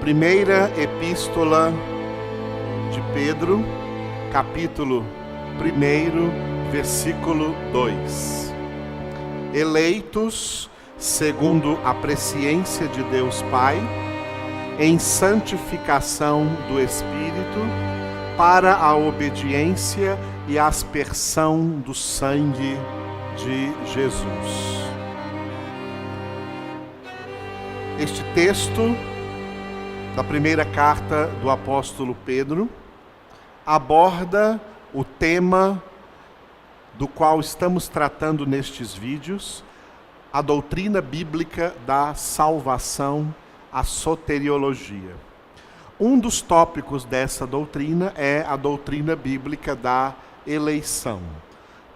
Primeira Epístola de Pedro, capítulo 1, versículo 2. Eleitos segundo a presciência de Deus Pai, em santificação do Espírito, para a obediência e a aspersão do sangue de Jesus. Este texto da primeira carta do apóstolo Pedro aborda o tema do qual estamos tratando nestes vídeos, a doutrina bíblica da salvação, a soteriologia. Um dos tópicos dessa doutrina é a doutrina bíblica da eleição,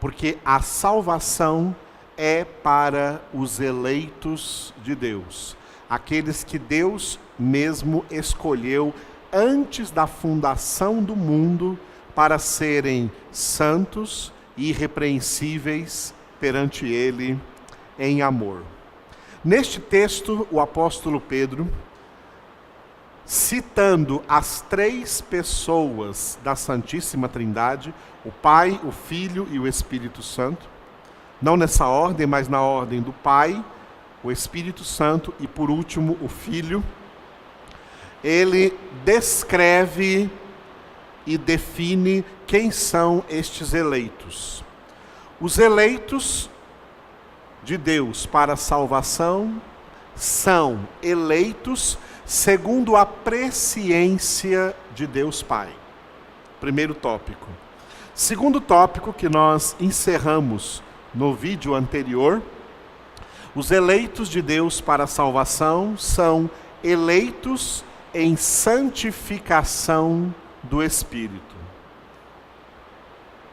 porque a salvação é para os eleitos de Deus, aqueles que Deus mesmo escolheu antes da fundação do mundo para serem santos e irrepreensíveis perante Ele em amor. Neste texto, o apóstolo Pedro, citando as três pessoas da Santíssima Trindade, o Pai, o Filho e o Espírito Santo, não nessa ordem, mas na ordem do Pai, o Espírito Santo e, por último, o Filho, ele descreve e define quem são estes eleitos. Os eleitos de Deus para a salvação são eleitos segundo a presciência de Deus Pai. Primeiro tópico. Segundo tópico que nós encerramos no vídeo anterior, os eleitos de Deus para a salvação são eleitos em santificação do Espírito.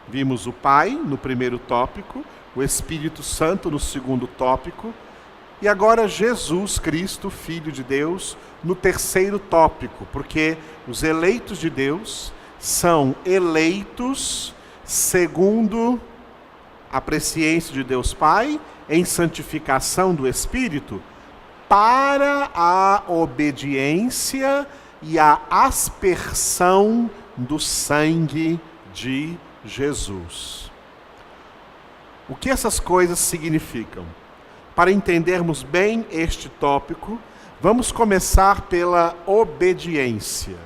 Vimos o Pai no primeiro tópico, o Espírito Santo no segundo tópico, e agora Jesus Cristo, Filho de Deus, no terceiro tópico, porque os eleitos de Deus são eleitos segundo a presciência de Deus Pai, em santificação do Espírito, para a obediência e a aspersão do sangue de Jesus. O que essas coisas significam? Para entendermos bem este tópico, vamos começar pela obediência.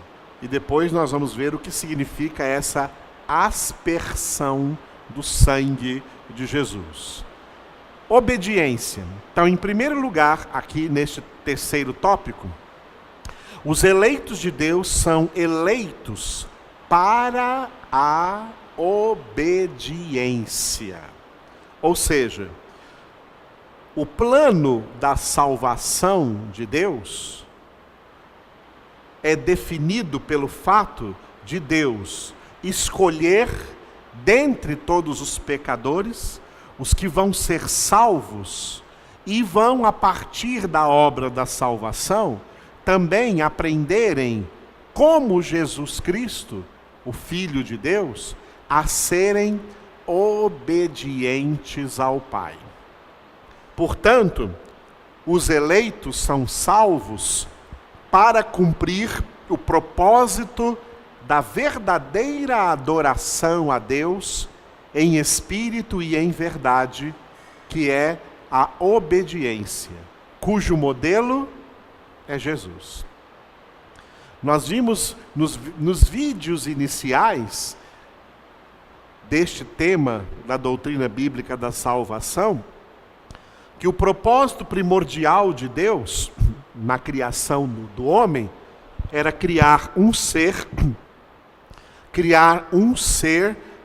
E depois nós vamos ver o que significa essa aspersão do sangue de Jesus. Obediência. Então, em primeiro lugar, aqui neste terceiro tópico, os eleitos de Deus são eleitos para a obediência. Ou seja, o plano da salvação de Deus é definido pelo fato de Deus escolher dentre todos os pecadores os que vão ser salvos e vão, a partir da obra da salvação, também aprenderem, como Jesus Cristo, o Filho de Deus, a serem obedientes ao Pai. Portanto, os eleitos são salvos para cumprir o propósito da verdadeira adoração a Deus em espírito e em verdade, que é a obediência, cujo modelo é Jesus. Nós vimos nos vídeos iniciais deste tema da doutrina bíblica da salvação, que o propósito primordial de Deus na criação do homem era criar um ser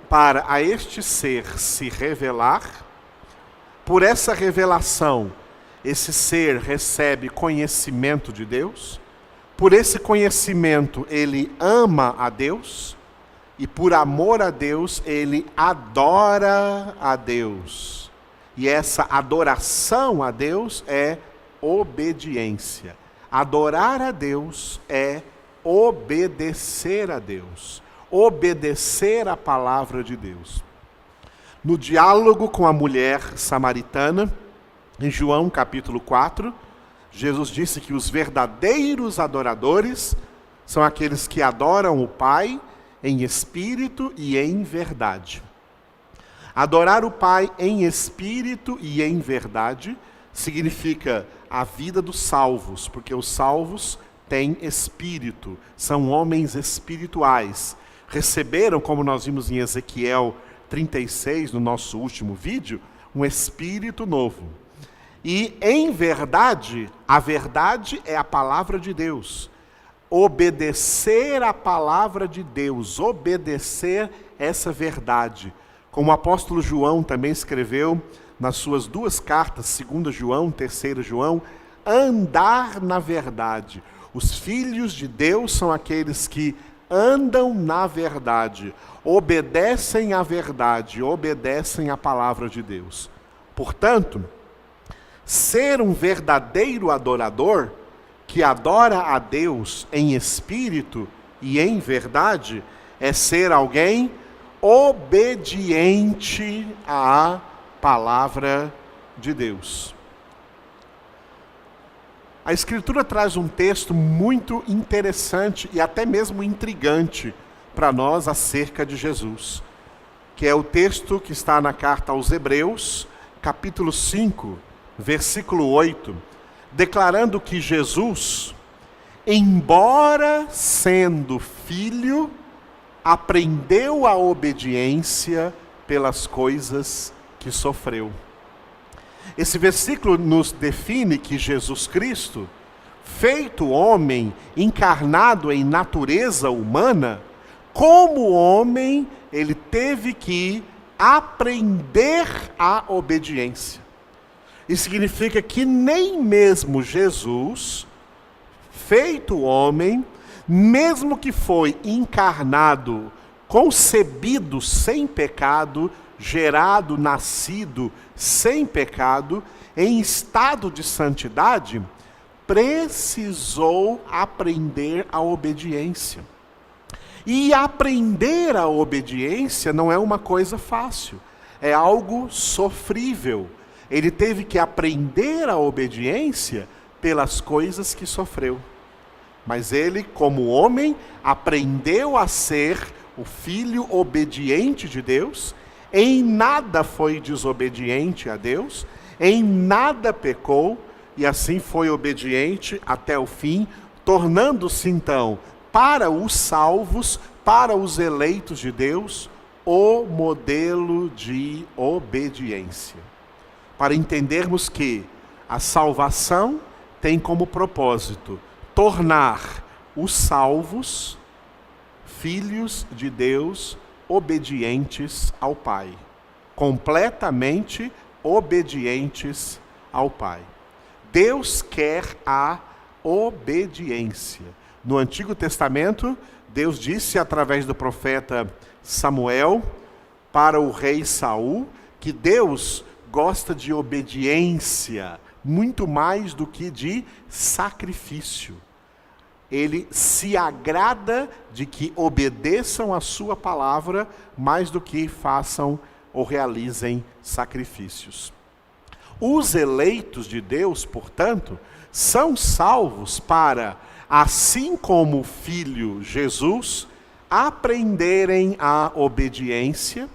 para a este ser se revelar. Por essa revelação, esse ser recebe conhecimento de Deus. Por esse conhecimento, ele ama a Deus. E por amor a Deus, ele adora a Deus. E essa adoração a Deus é obediência. Adorar a Deus é obedecer a Deus. Obedecer a palavra de Deus. No diálogo com a mulher samaritana, em João capítulo 4, Jesus disse que os verdadeiros adoradores são aqueles que adoram o Pai em espírito e em verdade. Adorar o Pai em espírito e em verdade significa a vida dos salvos, porque os salvos têm espírito, são homens espirituais. Receberam, como nós vimos em Ezequiel 36, no nosso último vídeo, um espírito novo. E em verdade, a verdade é a palavra de Deus. Obedecer a palavra de Deus, obedecer essa verdade. Como o apóstolo João também escreveu nas suas duas cartas, 2 João, 3 João, andar na verdade. Os filhos de Deus são aqueles que andam na verdade, obedecem à verdade, obedecem à palavra de Deus. Portanto, ser um verdadeiro adorador, que adora a Deus em espírito e em verdade, é ser alguém obediente à palavra de Deus. A Escritura traz um texto muito interessante e até mesmo intrigante para nós acerca de Jesus, que é o texto que está na carta aos Hebreus, capítulo 5, versículo 8, declarando que Jesus, embora sendo filho, aprendeu a obediência pelas coisas que sofreu. Esse versículo nos define que Jesus Cristo, feito homem, encarnado em natureza humana, como homem, ele teve que aprender a obediência. Isso significa que nem mesmo Jesus, feito homem, mesmo que foi encarnado, concebido sem pecado, gerado, nascido sem pecado, em estado de santidade, precisou aprender a obediência. E aprender a obediência não é uma coisa fácil, é algo sofrível. Ele teve que aprender a obediência pelas coisas que sofreu. Mas ele, como homem, aprendeu a ser o filho obediente de Deus, em nada foi desobediente a Deus, em nada pecou, e assim foi obediente até o fim, tornando-se então, para os salvos, para os eleitos de Deus, o modelo de obediência. Para entendermos que a salvação tem como propósito tornar os salvos filhos de Deus obedientes ao Pai, completamente obedientes ao Pai. Deus quer a obediência. No Antigo Testamento, Deus disse através do profeta Samuel para o rei Saul que Deus gosta de obediência muito mais do que de sacrifício. Ele se agrada de que obedeçam a sua palavra mais do que façam ou realizem sacrifícios. Os eleitos de Deus, portanto, são salvos para, assim como o Filho Jesus, aprenderem a obediência,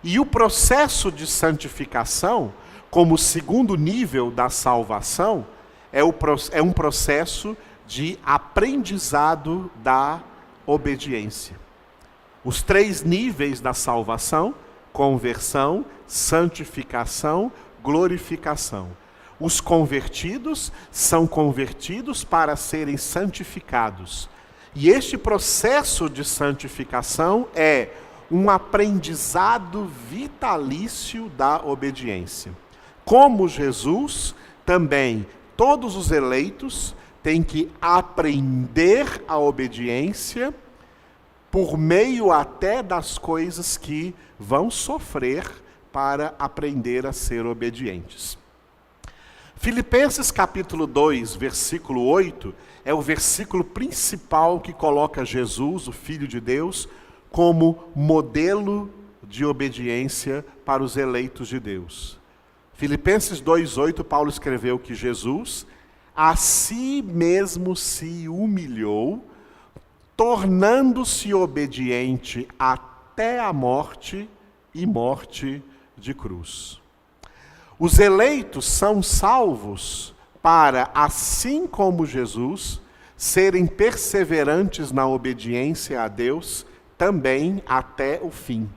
e o processo de santificação, como segundo nível da salvação, é um processo de aprendizado da obediência. Os 3 níveis da salvação: conversão, santificação, glorificação. Os convertidos são convertidos para serem santificados. E este processo de santificação é um aprendizado vitalício da obediência. Como Jesus, também todos os eleitos têm que aprender a obediência por meio até das coisas que vão sofrer para aprender a ser obedientes. Filipenses capítulo 2, versículo 8, é o versículo principal que coloca Jesus, o Filho de Deus, como modelo de obediência para os eleitos de Deus. Filipenses 2:8, Paulo escreveu que Jesus a si mesmo se humilhou, tornando-se obediente até a morte e morte de cruz. Os eleitos são salvos para, assim como Jesus, serem perseverantes na obediência a Deus também até o fim.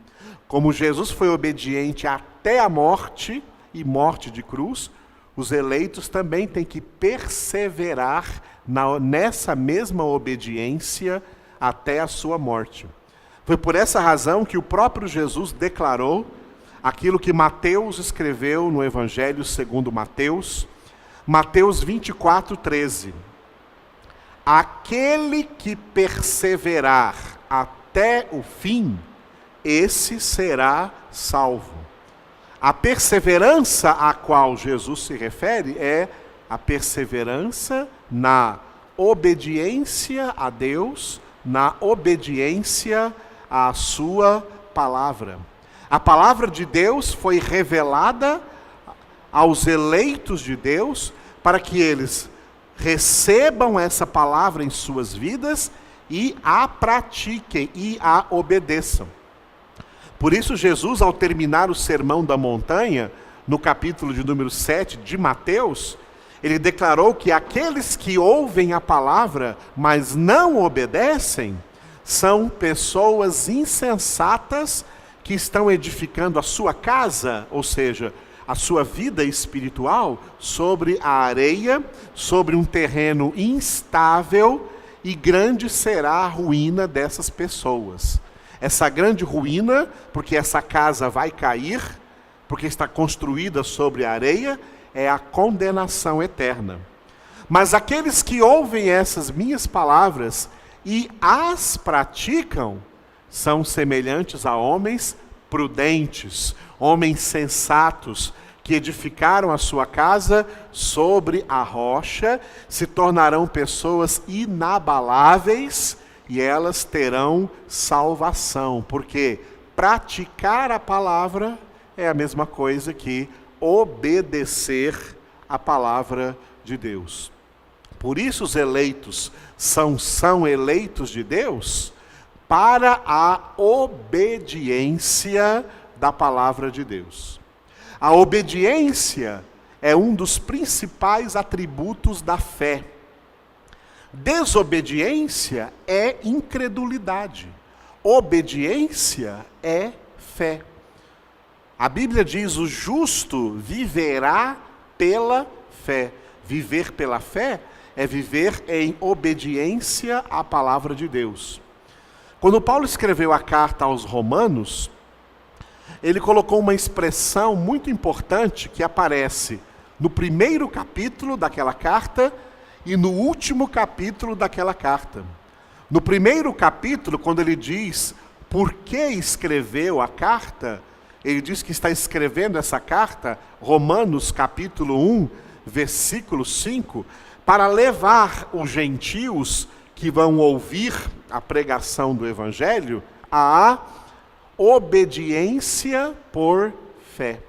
Como Jesus foi obediente até a morte e morte de cruz, os eleitos também têm que perseverar nessa mesma obediência até a sua morte. Foi por essa razão que o próprio Jesus declarou aquilo que Mateus escreveu no Evangelho segundo Mateus, Mateus 24:13. Aquele que perseverar até o fim, esse será salvo. A perseverança a qual Jesus se refere é a perseverança na obediência a Deus, na obediência à sua palavra. A palavra de Deus foi revelada aos eleitos de Deus para que eles recebam essa palavra em suas vidas e a pratiquem e a obedeçam. Por isso, Jesus, ao terminar o Sermão da Montanha, no capítulo de número 7 de Mateus, ele declarou que aqueles que ouvem a palavra, mas não obedecem, são pessoas insensatas que estão edificando a sua casa, ou seja, a sua vida espiritual, sobre a areia, sobre um terreno instável, e grande será a ruína dessas pessoas. Essa grande ruína, porque essa casa vai cair, porque está construída sobre a areia, é a condenação eterna. Mas aqueles que ouvem essas minhas palavras e as praticam, são semelhantes a homens prudentes, homens sensatos, que edificaram a sua casa sobre a rocha, se tornarão pessoas inabaláveis, e elas terão salvação, porque praticar a palavra é a mesma coisa que obedecer a palavra de Deus. Por isso os eleitos são eleitos de Deus para a obediência da palavra de Deus. A obediência é um dos principais atributos da fé. Desobediência é incredulidade. Obediência é fé. A Bíblia diz: o justo viverá pela fé. Viver pela fé é viver em obediência à palavra de Deus. Quando Paulo escreveu a carta aos Romanos, ele colocou uma expressão muito importante que aparece no primeiro capítulo daquela carta e no último capítulo daquela carta. No primeiro capítulo, quando ele diz por que escreveu a carta, ele diz que está escrevendo essa carta, Romanos capítulo 1, versículo 5, para levar os gentios que vão ouvir a pregação do Evangelho à obediência por fé.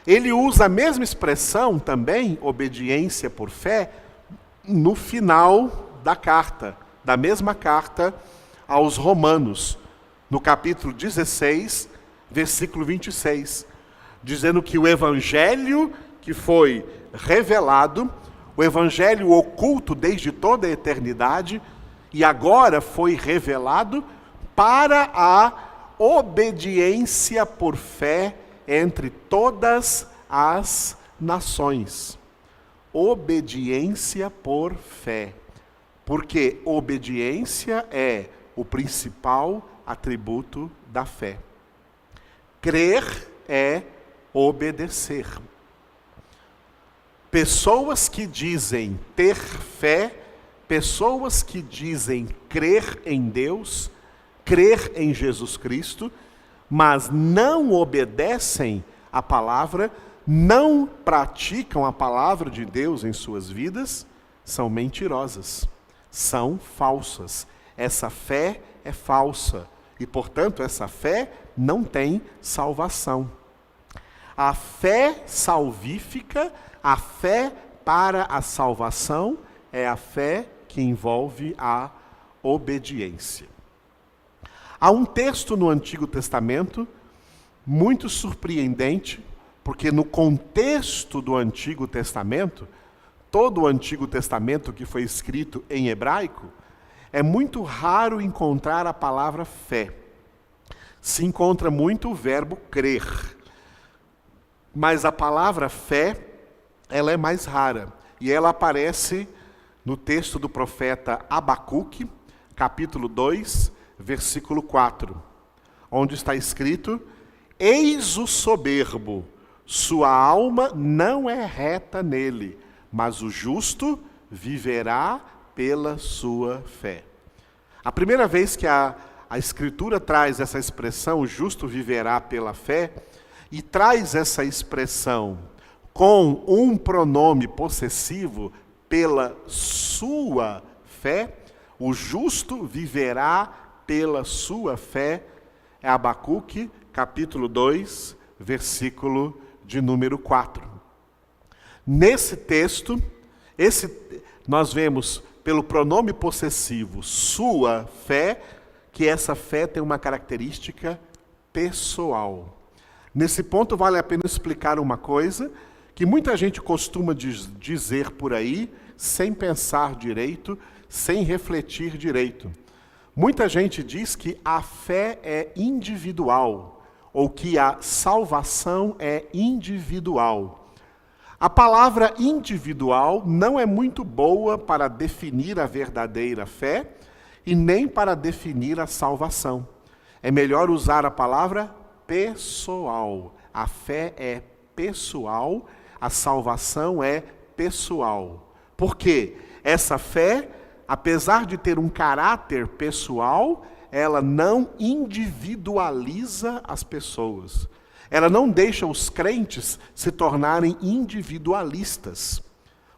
Ele usa a mesma expressão também, obediência por fé, no final da carta, da mesma carta aos Romanos, no capítulo 16, versículo 26, dizendo que o Evangelho que foi revelado, o Evangelho oculto desde toda a eternidade, e agora foi revelado para a obediência por fé entre todas as nações. Obediência por fé. Porque obediência é o principal atributo da fé. Crer é obedecer. Pessoas que dizem ter fé, pessoas que dizem crer em Deus, crer em Jesus Cristo, mas não obedecem a palavra, não praticam a palavra de Deus em suas vidas, são mentirosas, são falsas. Essa fé é falsa e, portanto, essa fé não tem salvação. A fé salvífica, a fé para a salvação, é a fé que envolve a obediência. Há um texto no Antigo Testamento muito surpreendente, porque no contexto do Antigo Testamento, todo o Antigo Testamento que foi escrito em hebraico, é muito raro encontrar a palavra fé. Se encontra muito o verbo crer. Mas a palavra fé, ela é mais rara. E ela aparece no texto do profeta Abacuque, capítulo 2, versículo 4, onde está escrito: eis o soberbo, sua alma não é reta nele, mas o justo viverá pela sua fé. A primeira vez que a Escritura traz essa expressão, o justo viverá pela fé, e traz essa expressão com um pronome possessivo, pela sua fé, o justo viverá pela sua fé, é Abacuque, capítulo 2, versículo de número 4. Nesse texto, nós vemos pelo pronome possessivo sua fé, que essa fé tem uma característica pessoal. Nesse ponto vale a pena explicar uma coisa que muita gente costuma dizer por aí, sem pensar direito, sem refletir direito. Muita gente diz que a fé é individual, ou que a salvação é individual. A palavra individual não é muito boa para definir a verdadeira fé e nem para definir a salvação. É melhor usar a palavra pessoal. A fé é pessoal, a salvação é pessoal. Por quê? Essa fé, apesar de ter um caráter pessoal, ela não individualiza as pessoas. Ela não deixa os crentes se tornarem individualistas.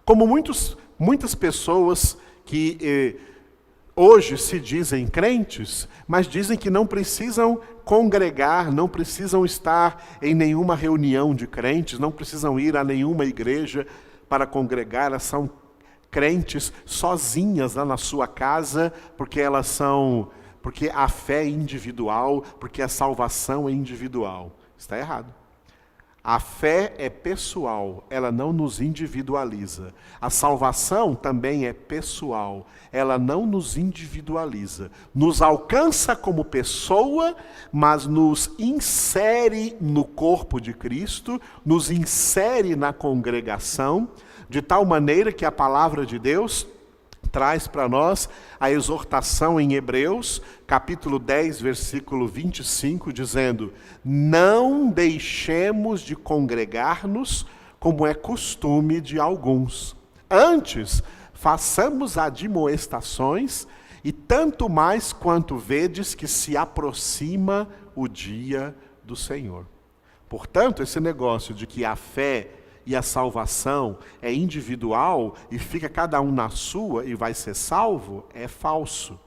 Como muitas pessoas que hoje se dizem crentes, mas dizem que não precisam congregar, não precisam estar em nenhuma reunião de crentes, não precisam ir a nenhuma igreja para congregar, elas são crentes sozinhas lá na sua casa, porque a fé é individual, porque a salvação é individual. Está errado. A fé é pessoal, ela não nos individualiza. A salvação também é pessoal, ela não nos individualiza. Nos alcança como pessoa, mas nos insere no corpo de Cristo, nos insere na congregação, de tal maneira que a palavra de Deus traz para nós a exortação em Hebreus, capítulo 10, versículo 25, dizendo: não deixemos de congregar-nos, como é costume de alguns. Antes, façamos admoestações, e tanto mais quanto vedes que se aproxima o dia do Senhor. Portanto, esse negócio de que a fé e a salvação é individual e fica cada um na sua e vai ser salvo, é falso.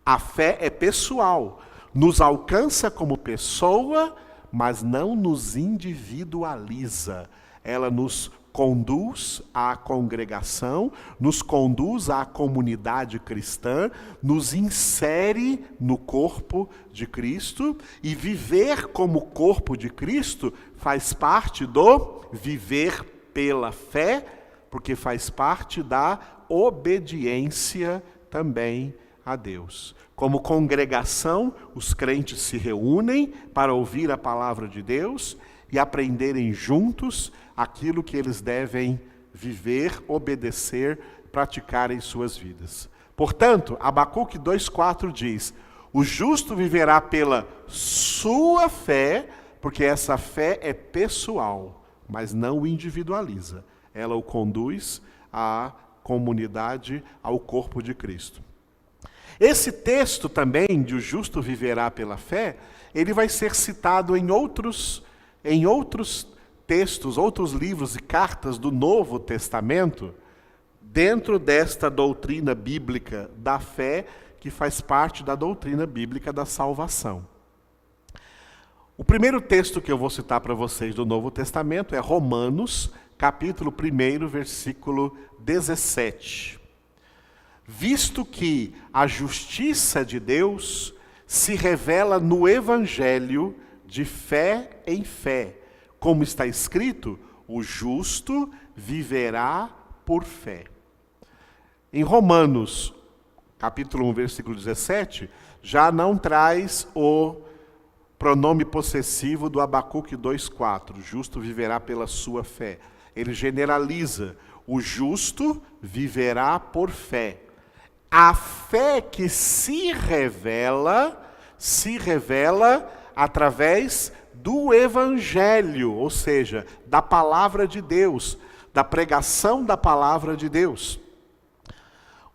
A fé é pessoal, nos alcança como pessoa, mas não nos individualiza. Ela nos conduz à congregação, nos conduz à comunidade cristã, nos insere no corpo de Cristo, e viver como corpo de Cristo faz parte do viver pela fé, porque faz parte da obediência também a Deus. Como congregação, os crentes se reúnem para ouvir a palavra de Deus e aprenderem juntos aquilo que eles devem viver, obedecer, praticar em suas vidas. Portanto, Abacuque 2,4 diz: o justo viverá pela sua fé, porque essa fé é pessoal, mas não o individualiza. Ela o conduz à comunidade, ao corpo de Cristo. Esse texto também, de o justo viverá pela fé, ele vai ser citado em outros textos, outros livros e cartas do Novo Testamento, dentro desta doutrina bíblica da fé, que faz parte da doutrina bíblica da salvação. O primeiro texto que eu vou citar para vocês do Novo Testamento é Romanos, capítulo 1, versículo 17. Visto que a justiça de Deus se revela no Evangelho de fé em fé, como está escrito, o justo viverá por fé. Em Romanos, capítulo 1, versículo 17, já não traz o pronome possessivo do Abacuque 2,4, justo viverá pela sua fé. Ele generaliza, o justo viverá por fé. A fé que se revela através do Evangelho, ou seja, da palavra de Deus, da pregação da palavra de Deus.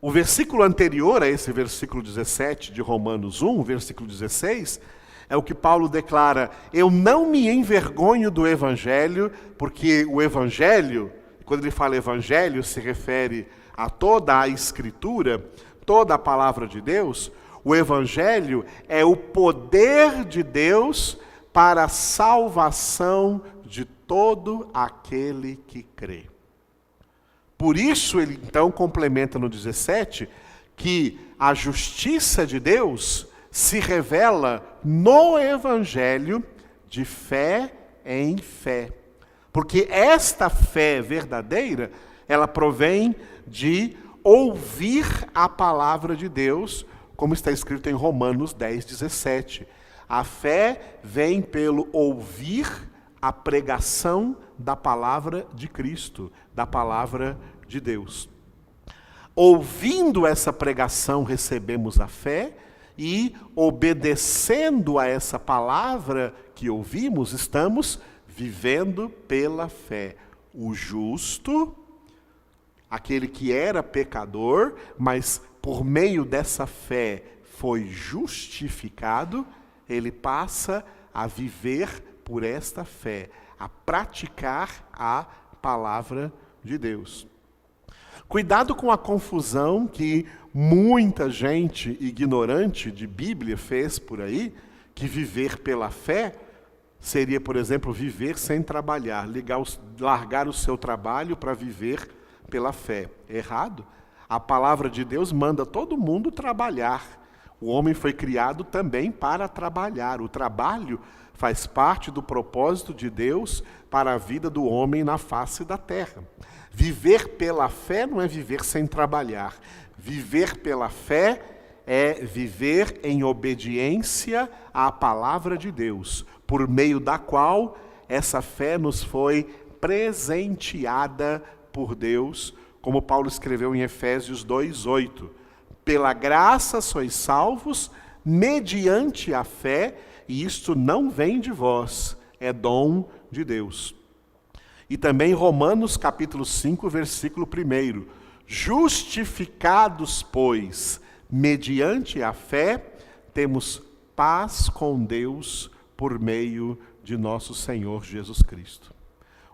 O versículo anterior a esse versículo 17 de Romanos 1, versículo 16, é o que Paulo declara: eu não me envergonho do Evangelho, porque o Evangelho, quando ele fala Evangelho, se refere a toda a Escritura, toda a palavra de Deus. O Evangelho é o poder de Deus para a salvação de todo aquele que crê. Por isso ele então complementa no 17 que a justiça de Deus se revela no Evangelho de fé em fé. Porque esta fé verdadeira, ela provém de ouvir a palavra de Deus, como está escrito em Romanos 10, 17. A fé vem pelo ouvir a pregação da palavra de Cristo, da palavra de Deus. Ouvindo essa pregação, recebemos a fé, e obedecendo a essa palavra que ouvimos, estamos vivendo pela fé. O justo, aquele que era pecador, mas por meio dessa fé foi justificado, ele passa a viver por esta fé, a praticar a palavra de Deus. Cuidado com a confusão que muita gente ignorante de Bíblia fez por aí, que viver pela fé seria, por exemplo, viver sem trabalhar, largar o seu trabalho para viver pela fé. Errado. A palavra de Deus manda todo mundo trabalhar. O homem foi criado também para trabalhar. O trabalho faz parte do propósito de Deus para a vida do homem na face da terra. Viver pela fé não é viver sem trabalhar. Viver pela fé é viver em obediência à palavra de Deus, por meio da qual essa fé nos foi presenteada por Deus, como Paulo escreveu em Efésios 2:8. Pela graça sois salvos, mediante a fé, e isto não vem de vós, é dom de Deus. E também Romanos capítulo 5, versículo 1. Justificados, pois, mediante a fé, temos paz com Deus por meio de nosso Senhor Jesus Cristo.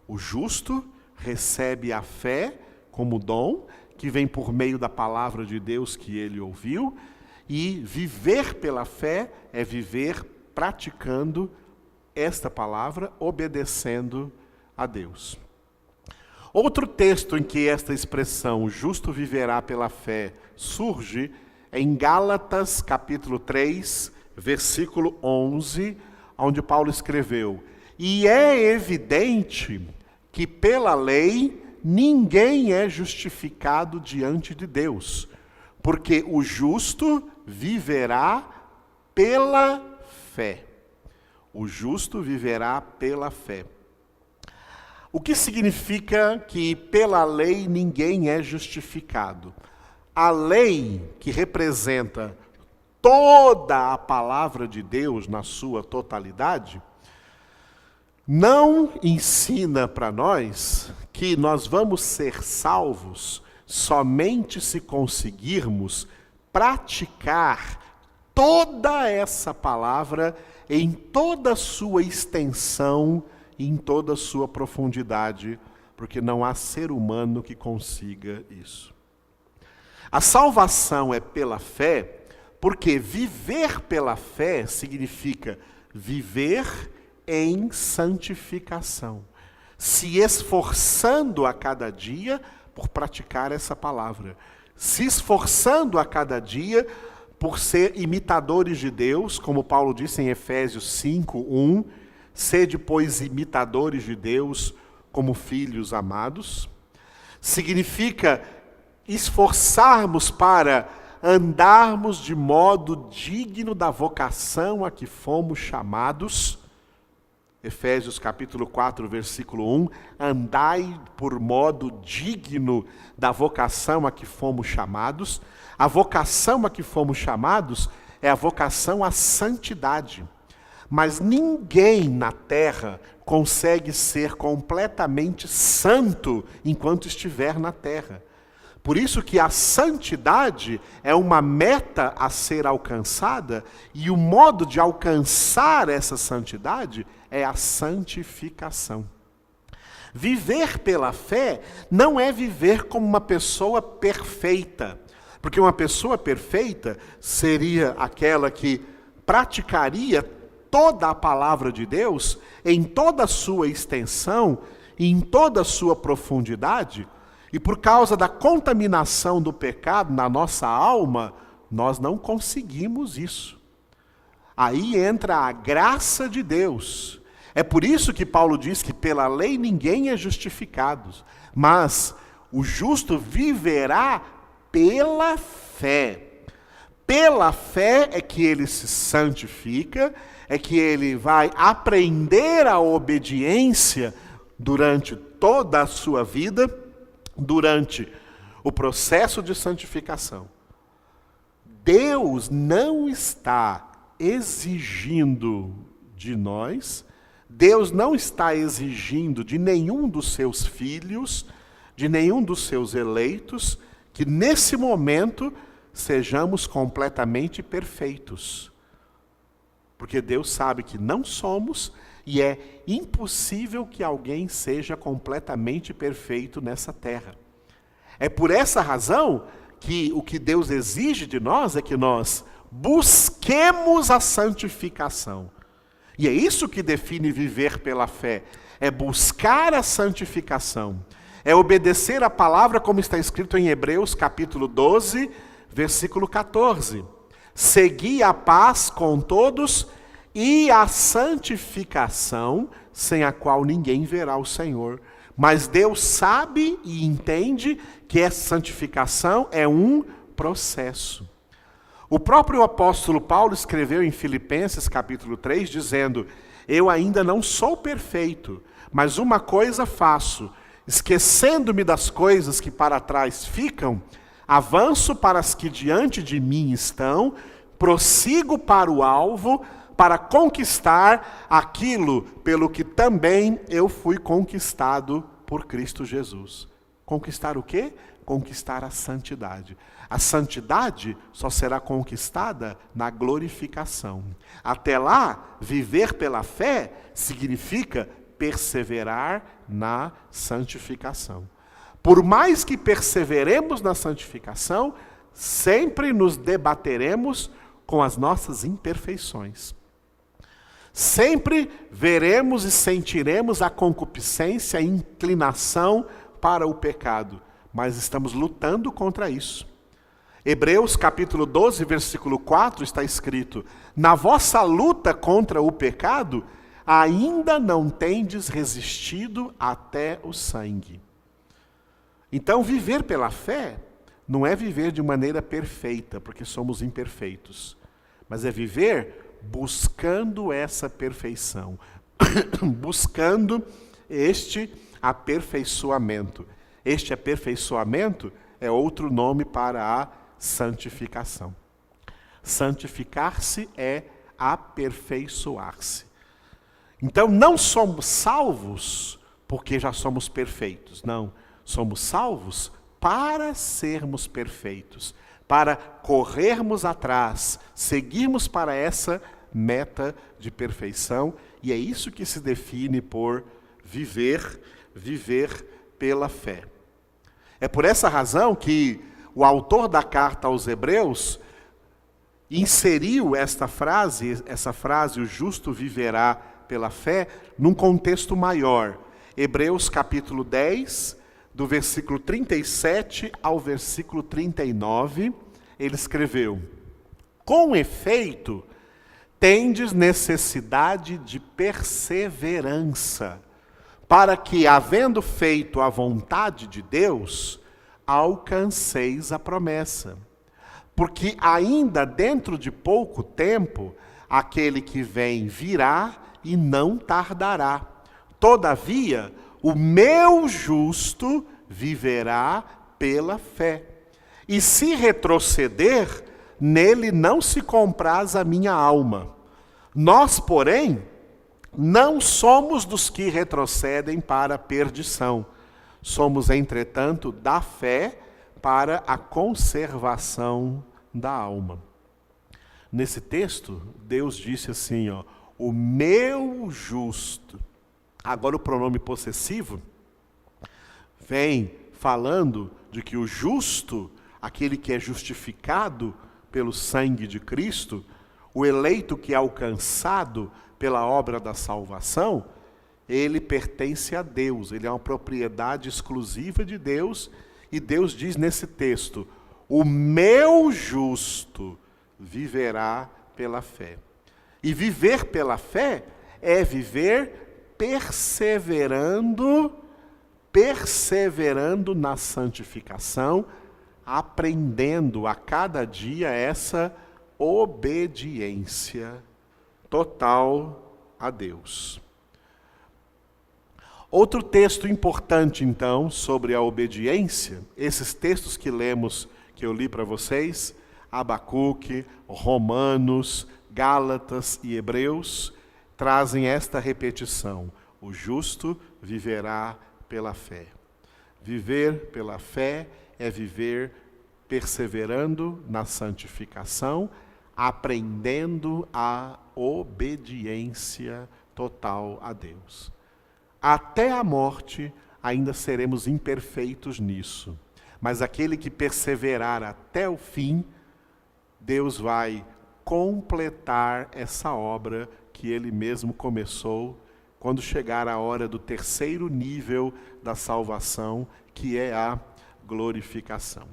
O justo recebe a fé como dom, que vem por meio da palavra de Deus que ele ouviu, e viver pela fé é viver praticando esta palavra, obedecendo a Deus. Outro texto em que esta expressão, o justo viverá pela fé, surge é em Gálatas capítulo 3, versículo 11, onde Paulo escreveu: e é evidente que pela lei ninguém é justificado diante de Deus, porque o justo viverá pela fé. O justo viverá pela fé. O que significa que pela lei ninguém é justificado? A lei, que representa toda a palavra de Deus na sua totalidade, não ensina para nós que nós vamos ser salvos somente se conseguirmos praticar toda essa palavra em toda a sua extensão, em toda a sua profundidade, porque não há ser humano que consiga isso. A salvação é pela fé, porque viver pela fé significa viver em santificação. se esforçando a cada dia por praticar essa palavra, se esforçando a cada dia por ser imitadores de Deus, como Paulo disse em Efésios 5:1, sede, pois, imitadores de Deus como filhos amados. Significa esforçarmos para andarmos de modo digno da vocação a que fomos chamados. Efésios capítulo 4, versículo 1, andai por modo digno da vocação a que fomos chamados. A vocação a que fomos chamados é a vocação à santidade. Mas ninguém na terra consegue ser completamente santo enquanto estiver na terra. Por isso que a santidade é uma meta a ser alcançada, e o modo de alcançar essa santidade é a santificação. Viver pela fé não é viver como uma pessoa perfeita, porque uma pessoa perfeita seria aquela que praticaria toda a palavra de Deus em toda a sua extensão e em toda a sua profundidade, e por causa da contaminação do pecado na nossa alma, nós não conseguimos isso. Aí entra a graça de Deus. É por isso que Paulo diz que pela lei ninguém é justificado, mas o justo viverá pela fé. Pela fé é que ele se santifica, é que ele vai aprender a obediência durante toda a sua vida, durante o processo de santificação. Deus não está exigindo de nós, Deus não está exigindo de nenhum dos seus filhos, de nenhum dos seus eleitos, que nesse momento sejamos completamente perfeitos. Porque Deus sabe que não somos, e é impossível que alguém seja completamente perfeito nessa terra. É por essa razão que o que Deus exige de nós é que nós busquemos a santificação. E é isso que define viver pela fé, é buscar a santificação, é obedecer a palavra como está escrito em Hebreus capítulo 12, versículo 14. Segui a paz com todos e a santificação, sem a qual ninguém verá o Senhor. Mas Deus sabe e entende que essa santificação é um processo. O próprio apóstolo Paulo escreveu em Filipenses capítulo 3, dizendo: eu ainda não sou perfeito, mas uma coisa faço, esquecendo-me das coisas que para trás ficam, avanço para as que diante de mim estão, prossigo para o alvo, para conquistar aquilo pelo que também eu fui conquistado por Cristo Jesus. Conquistar o quê? Conquistar a santidade. A santidade só será conquistada na glorificação. Até lá, viver pela fé significa perseverar na santificação. Por mais que perseveremos na santificação, sempre nos debateremos com as nossas imperfeições. Sempre veremos e sentiremos a concupiscência, a inclinação para o pecado, mas estamos lutando contra isso. Hebreus capítulo 12, versículo 4 está escrito: na vossa luta contra o pecado, ainda não tendes resistido até o sangue. Então, viver pela fé não é viver de maneira perfeita, porque somos imperfeitos, mas é viver buscando essa perfeição, buscando este aperfeiçoamento. Este aperfeiçoamento é outro nome para a santificação. Santificar-se é aperfeiçoar-se. Então, não somos salvos porque já somos perfeitos, não. Somos salvos para sermos perfeitos, para corrermos atrás, seguirmos para essa meta de perfeição, e é isso que se define por viver pela fé. É por essa razão que o autor da carta aos Hebreus inseriu essa frase, o justo viverá pela fé, num contexto maior. Hebreus capítulo 10, do versículo 37 ao versículo 39, ele escreveu: com efeito, tendes necessidade de perseverança, para que, havendo feito a vontade de Deus, alcanceis a promessa. Porque ainda dentro de pouco tempo, aquele que vem virá e não tardará. Todavia, o meu justo viverá pela fé. E se retroceder, nele não se compraz a minha alma. Nós, porém, não somos dos que retrocedem para a perdição. Somos, entretanto, da fé para a conservação da alma. Nesse texto, Deus disse assim, o meu justo. Agora o pronome possessivo vem falando de que o justo, aquele que é justificado pelo sangue de Cristo, o eleito que é alcançado pela obra da salvação, ele pertence a Deus, ele é uma propriedade exclusiva de Deus, e Deus diz nesse texto, o meu justo viverá pela fé. E viver pela fé é viver perseverando na santificação, aprendendo a cada dia essa obediência total a Deus. Outro texto importante, então, sobre a obediência, esses textos que lemos, que eu li para vocês, Abacuque, Romanos, Gálatas e Hebreus, trazem esta repetição: o justo viverá pela fé. Viver pela fé é viver perseverando na santificação, aprendendo a obediência total a Deus. Até a morte ainda seremos imperfeitos nisso, mas aquele que perseverar até o fim, Deus vai completar essa obra que Ele mesmo começou quando chegar a hora do terceiro nível da salvação, que é a glorificação.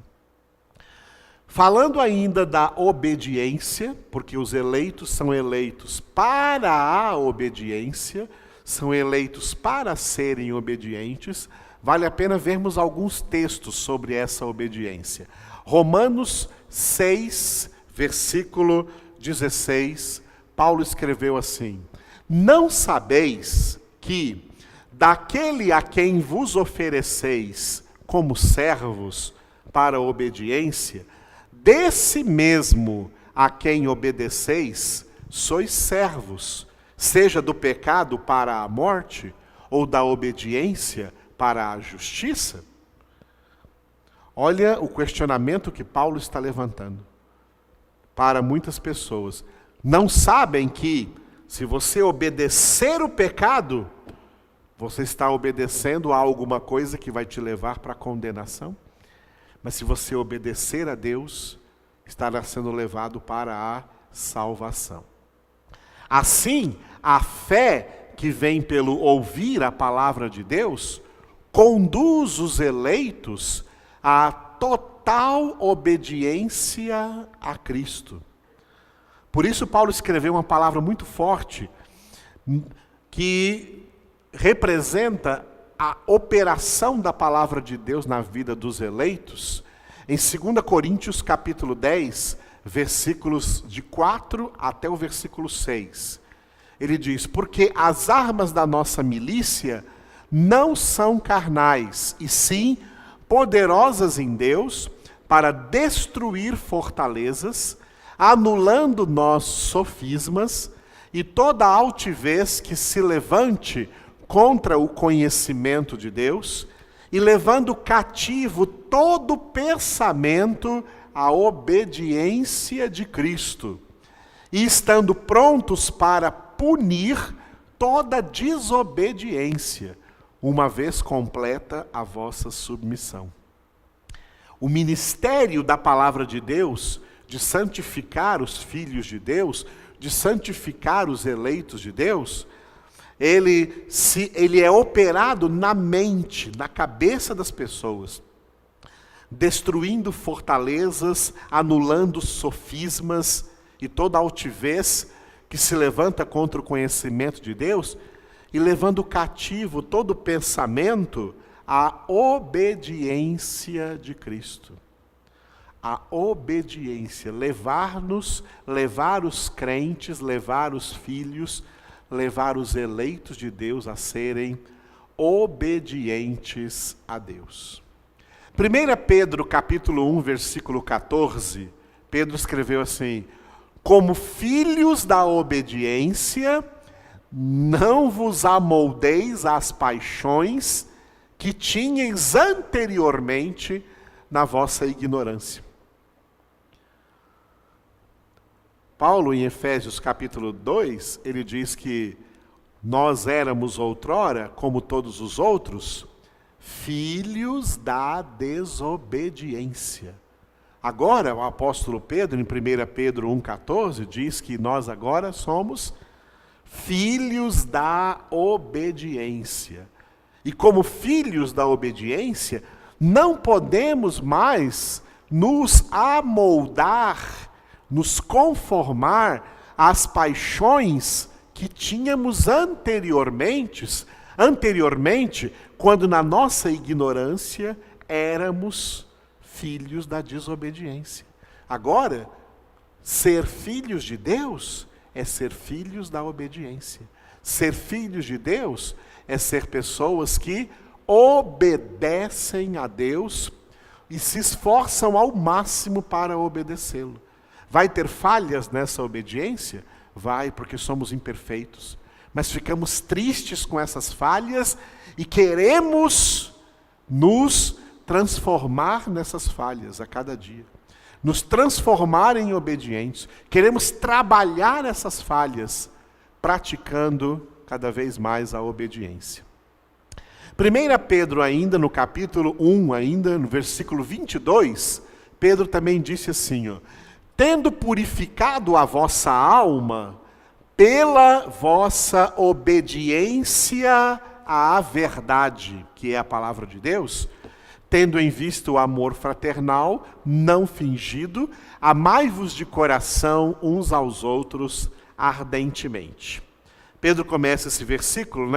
Falando ainda da obediência, porque os eleitos são eleitos para a obediência, são eleitos para serem obedientes, vale a pena vermos alguns textos sobre essa obediência. Romanos 6, versículo 16, Paulo escreveu assim: não sabeis que daquele a quem vos ofereceis como servos para a obediência, desse mesmo a quem obedeceis, sois servos, seja do pecado para a morte, ou da obediência para a justiça? Olha o questionamento que Paulo está levantando. Para muitas pessoas, não sabem que, se você obedecer o pecado, você está obedecendo a alguma coisa que vai te levar para a condenação? Mas se você obedecer a Deus, estará sendo levado para a salvação. Assim, a fé que vem pelo ouvir a palavra de Deus, conduz os eleitos à total obediência a Cristo. Por isso Paulo escreveu uma palavra muito forte, que representa a operação da palavra de Deus na vida dos eleitos, em 2 Coríntios capítulo 10, versículos de 4 até o versículo 6. Ele diz: porque as armas da nossa milícia não são carnais, e sim poderosas em Deus para destruir fortalezas, anulando nossos sofismas e toda altivez que se levante contra o conhecimento de Deus, e levando cativo todo pensamento à obediência de Cristo, e estando prontos para punir toda desobediência, uma vez completa a vossa submissão. O ministério da palavra de Deus, de santificar os filhos de Deus, de santificar os eleitos de Deus, Ele é operado na mente, na cabeça das pessoas, destruindo fortalezas, anulando sofismas e toda altivez que se levanta contra o conhecimento de Deus, e levando cativo todo pensamento à obediência de Cristo. A obediência, levar os crentes, levar os filhos, levar os eleitos de Deus a serem obedientes a Deus. 1 Pedro capítulo 1, versículo 14, Pedro escreveu assim: como filhos da obediência, não vos amoldeis às paixões que tinhais anteriormente na vossa ignorância. Paulo, em Efésios capítulo 2, ele diz que nós éramos outrora, como todos os outros, filhos da desobediência. Agora, o apóstolo Pedro, em 1 Pedro 1,14, diz que nós agora somos filhos da obediência. E como filhos da obediência, não podemos mais nos amoldar, nos conformar às paixões que tínhamos anteriormente, quando na nossa ignorância éramos filhos da desobediência. Agora, ser filhos de Deus é ser filhos da obediência. Ser filhos de Deus é ser pessoas que obedecem a Deus e se esforçam ao máximo para obedecê-lo. Vai ter falhas nessa obediência? Vai, porque somos imperfeitos. Mas ficamos tristes com essas falhas e queremos nos transformar nessas falhas a cada dia. Nos transformar em obedientes. Queremos trabalhar essas falhas, praticando cada vez mais a obediência. 1 Pedro ainda, no capítulo 1, ainda no versículo 22, Pedro também disse assim, tendo purificado a vossa alma pela vossa obediência à verdade, que é a palavra de Deus, tendo em vista o amor fraternal, não fingido, amai-vos de coração uns aos outros ardentemente. Pedro começa esse versículo,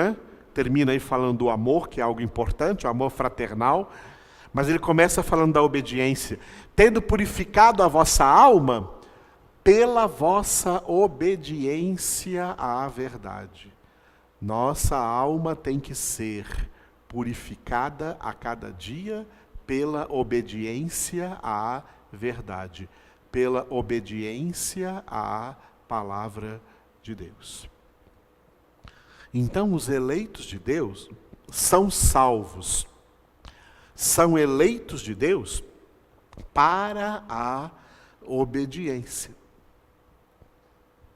termina aí falando do amor, que é algo importante, o amor fraternal, mas ele começa falando da obediência. Tendo purificado a vossa alma pela vossa obediência à verdade. Nossa alma tem que ser purificada a cada dia pela obediência à verdade, pela obediência à palavra de Deus. Então, os eleitos de Deus são salvos, são eleitos de Deus para a obediência,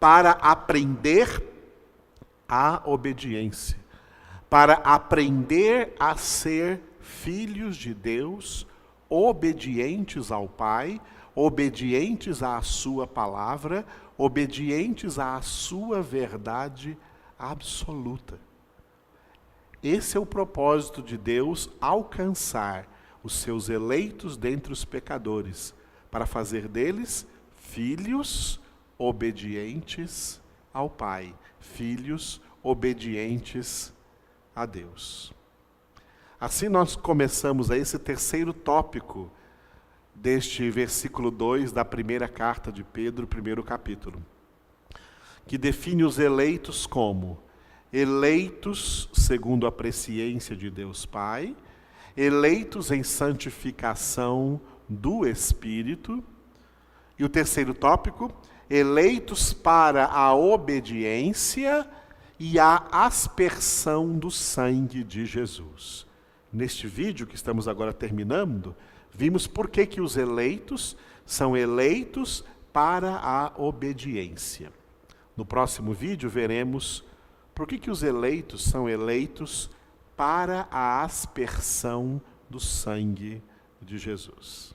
para aprender a obediência, para aprender a ser filhos de Deus, obedientes ao Pai, obedientes à sua palavra, obedientes à sua verdade absoluta. Esse é o propósito de Deus, alcançar os seus eleitos dentre os pecadores, para fazer deles filhos obedientes ao Pai, filhos obedientes a Deus. Assim nós começamos a esse terceiro tópico deste versículo 2 da primeira carta de Pedro, primeiro capítulo, que define os eleitos como eleitos segundo a presciência de Deus Pai, eleitos em santificação do Espírito, e o terceiro tópico, eleitos para a obediência e a aspersão do sangue de Jesus. Neste vídeo que estamos agora terminando, vimos por que os eleitos são eleitos para a obediência. No próximo vídeo veremos por que os eleitos são eleitos para a aspersão do sangue de Jesus.